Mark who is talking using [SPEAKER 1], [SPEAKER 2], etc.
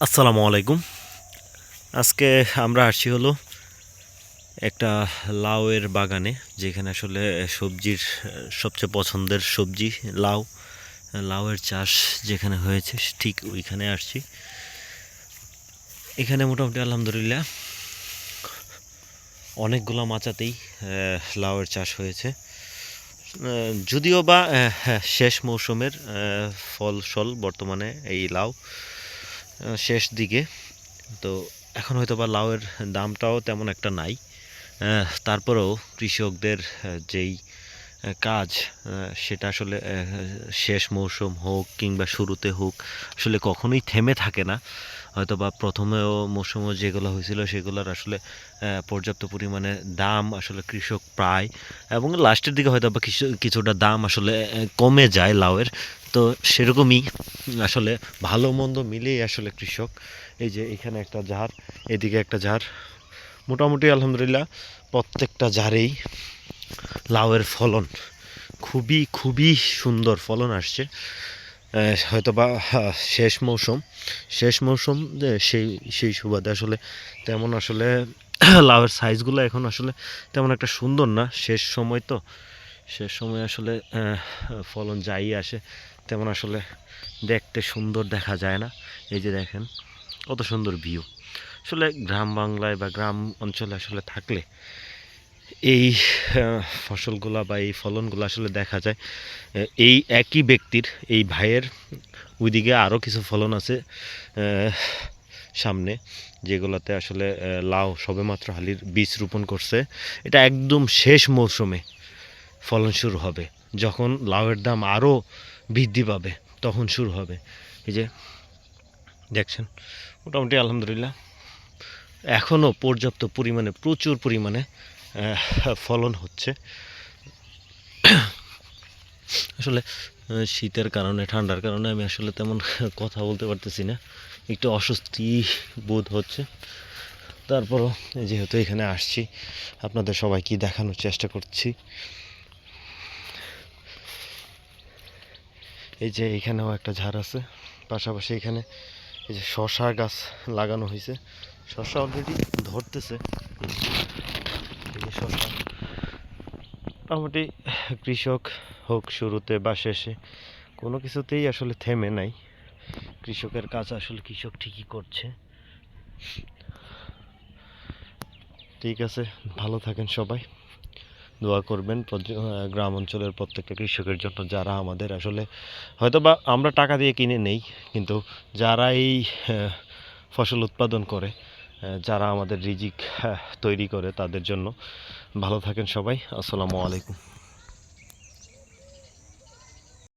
[SPEAKER 1] আসসালামু আলাইকুম। আজকে আমরা আসছি হলো একটা লাউয়ের বাগানে, যেখানে আসলে সবজির সবচেয়ে পছন্দের সবজি লাউ। লাউয়ের চাষ যেখানে হয়েছে ঠিক ওইখানে আসছি। এখানে মোটামুটি আলহামদুলিল্লাহ অনেকগুলো মাচাতেই লাউয়ের চাষ হয়েছে। যদিও বা হ্যাঁ, শেষ মৌসুমের ফল বর্তমানে এই লাউ শেষ দিকে। তো এখন হয়তো বা লাউয়ের দামটাও তেমন একটা নাই। তারপরেও কৃষকদের যেই কাজ, সেটা আসলে শেষ মৌসুম হোক কিংবা শুরুতে হোক, আসলে কখনোই থেমে থাকে না। হয়তো বা প্রথমেও মৌসুমে যেগুলো হয়েছিল সেগুলোর আসলে পর্যাপ্ত পরিমাণে দাম আসলে কৃষক পায়, এবং লাস্টের দিকে হয়তো বা কিছুটা দাম আসলে কমে যায় লাউয়ের। তো সেরকমই আসলে ভালো মন্দ মিলিয়ে আসলে কৃষক, এই যে এখানে একটা ঝাড়, এদিকে একটা ঝাড়, মোটামুটি আলহামদুলিল্লাহ প্রত্যেকটা ঝাড়েই লাউয়ের ফলন খুবই খুবই সুন্দর ফলন আসছে। হয়তো বা শেষ মৌসুম যে সেই সেই সুবাদে আসলে তেমন আসলে লাউয়ের সাইজগুলো এখন আসলে তেমন একটা সুন্দর না। শেষ সময় আসলে ফলন যাই আসে তেমন আসলে দেখতে সুন্দর দেখা যায় না। এই যে দেখেন কত সুন্দর ভিউ। আসলে গ্রাম বাংলায় বা গ্রাম অঞ্চলে আসলে থাকলে এই ফসলগুলা বা এই ফলনগুলো আসলে দেখা যায়। এই একই ব্যক্তির, এই ভাইয়ের ওইদিকে আরও কিছু ফলন আছে সামনে, যেগুলোতে আসলে লাউ সবেমাত্র হালির বীজ রোপণ করছে। এটা একদম শেষ মৌসুমে ফলন শুরু হবে, যখন লাউয়ের দাম আরও বৃদ্ধি পাবে তখন শুরু হবে। এই যে দেখছেন, মোটামুটি আলহামদুলিল্লাহ এখনও পর্যাপ্ত পরিমাণে, প্রচুর পরিমাণে ফলন হচ্ছে। আসলে শীতের কারণে, ঠান্ডার কারণে আমি আসলে তেমন কথা বলতে পারতেছি না, একটু অস্বস্তি বোধ হচ্ছে। তারপরও যেহেতু এখানে আসছি, আপনাদের সবাইকে দেখানোর চেষ্টা করছি। এই যে এখানেও একটা ঝাড় আছে, পাশাপাশি এখানে এই যে শশা গাছ লাগানো হয়েছে, শশা অলরেডি ধরতেছে। এই যে শশা, মোটামুটি কৃষক হোক শুরুতে বা শেষে, কোনো কিছুতেই আসলে থেমে নাই। কৃষকের কাজ আসলে কৃষক ঠিকই করছে। ঠিক আছে, ভালো থাকেন সবাই, দোয়া করবেন গ্রাম অঞ্চলের প্রত্যেকটা কৃষকের জন্য, যারা আমাদের আসলে হয়তো বা আমরা টাকা দিয়ে কিনে নেই, কিন্তু যারা এই ফসল উৎপাদন করে, যারা আমাদের রিজিক তৈরি করে, তাদের জন্য। ভালো থাকেন সবাই। আসসালামু আলাইকুম।